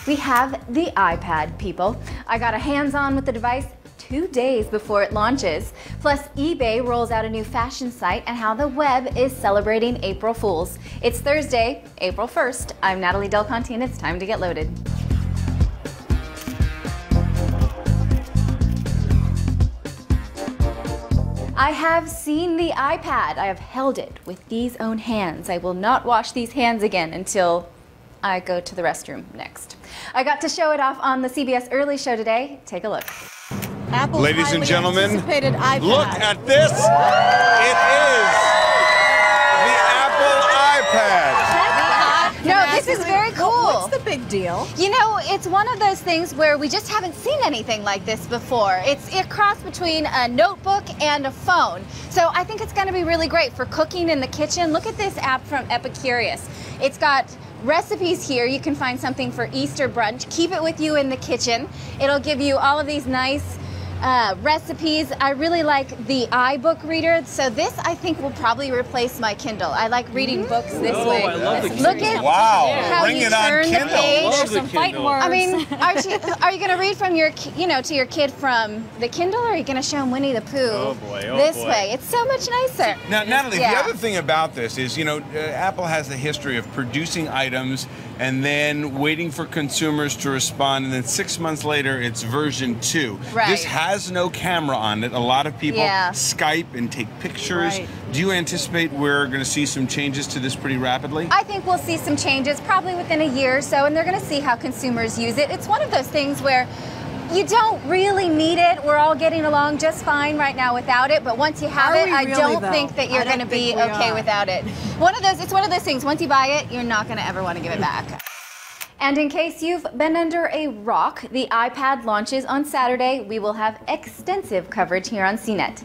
We have the iPad, people. I got a hands-on with the device 2 days before it launches. Plus, eBay rolls out a new fashion site and how the web is celebrating April Fools. It's Thursday, April 1st. I'm Natalie Del Conte and it's time to get loaded. I have seen the iPad. I have held it with these own hands. I will not wash these hands again until I go to the restroom next. I got to show it off on the CBS Early Show today. Take a look. Apple's Ladies and gentlemen, look at this. It is the Apple iPad. No, this is very cool. What's the big deal? You know, it's one of those things where we just haven't seen anything like this before. It's a cross between a notebook and a phone. So I think it's going to be really great for cooking in the kitchen. Look at this app from Epicurious. It's got recipes here. You can find something for Easter brunch. Keep it with you in the kitchen. It'll give you all of these nice recipes. I really like the iBook reader, so this I think will probably replace my Kindle. I like reading books this way. I love the Look at how Bring you it on turn the Kindle. page. There's some fighting words. I mean, are you going to read from your, to your kid from the Kindle, or are you going to show him Winnie the Pooh this way? It's so much nicer. Now, Natalie, Yeah. the other thing about this is, Apple has a history of producing items and then waiting for consumers to respond, and then 6 months later, it's version 2. Right. This has no camera on it. A lot of people Yeah. Skype and take pictures. Right. Do you anticipate we're going to see some changes to this pretty rapidly? I think we'll see some changes probably within a year or so, and they're going to see how consumers use it. It's one of those things where you don't really need it. We're all getting along just fine right now without it, but once you have it, I don't think that you're going to be okay without it. It's one of those things, once you buy it, you're not going to ever want to give it back. And in case you've been under a rock, the iPad launches on Saturday. We will have extensive coverage here on CNET.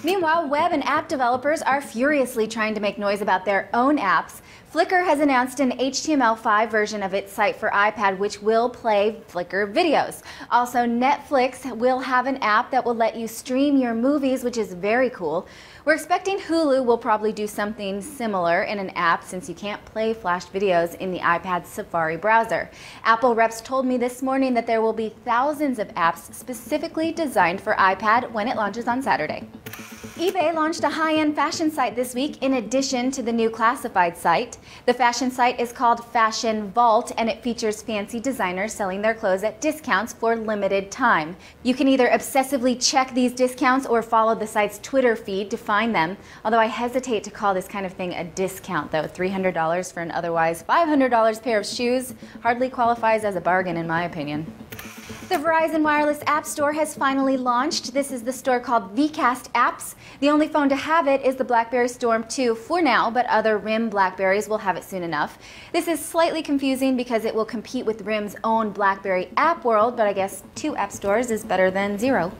Meanwhile, web and app developers are furiously trying to make noise about their own apps. Flickr has announced an HTML5 version of its site for iPad which will play Flickr videos. Also, Netflix will have an app that will let you stream your movies, which is very cool. We're expecting Hulu will probably do something similar in an app since you can't play flashed videos in the iPad's Safari browser. Apple reps told me this morning that there will be thousands of apps specifically designed for iPad when it launches on Saturday. eBay launched a high-end fashion site this week in addition to the new classified site. The fashion site is called Fashion Vault, and it features fancy designers selling their clothes at discounts for limited time. You can either obsessively check these discounts or follow the site's Twitter feed to find them, although I hesitate to call this kind of thing a discount, though. $300 for an otherwise $500 pair of shoes hardly qualifies as a bargain in my opinion. The Verizon Wireless App Store has finally launched. This is the store called VCast Apps. The only phone to have it is the BlackBerry Storm 2 for now, but other RIM BlackBerries will have it soon enough. This is slightly confusing because it will compete with RIM's own BlackBerry App World, but I guess 2 app stores is better than 0.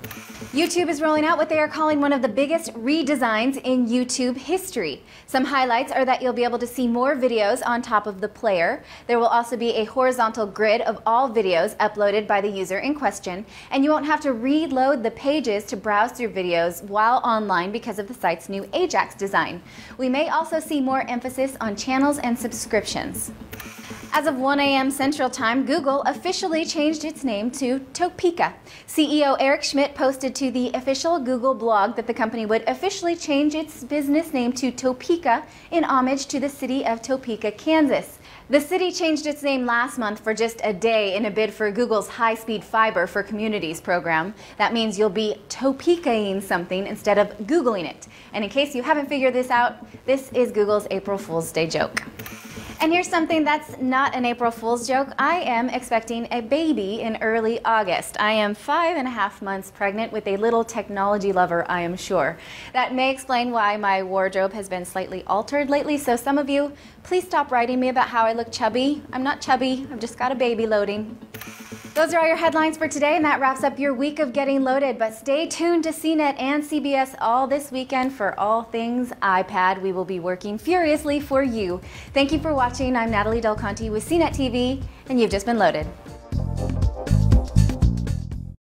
YouTube is rolling out what they are calling one of the biggest redesigns in YouTube history. Some highlights are that you'll be able to see more videos on top of the player. There will also be a horizontal grid of all videos uploaded by the user in question, and you won't have to reload the pages to browse through videos while online because of the site's new Ajax design. We may also see more emphasis on channels and subscriptions. As of 1 a.m. Central Time, Google officially changed its name to Topeka. CEO Eric Schmidt posted to the official Google blog that the company would officially change its business name to Topeka in homage to the city of Topeka, Kansas. The city changed its name last month for just a day in a bid for Google's high-speed fiber for communities program. That means you'll be Topeka-ing something instead of Googling it. And in case you haven't figured this out, this is Google's April Fool's Day joke. And here's something that's not an April Fool's joke. I am expecting a baby in early August. I am 5.5 months pregnant with a little technology lover, I am sure. That may explain why my wardrobe has been slightly altered lately, so some of you, please stop writing me about how I look chubby. I'm not chubby, I've just got a baby loading. Those are all your headlines for today, and that wraps up your week of getting loaded. But stay tuned to CNET and CBS all this weekend for all things iPad. We will be working furiously for you. Thank you for watching. I'm Natalie Del Conte with CNET TV, and you've just been loaded.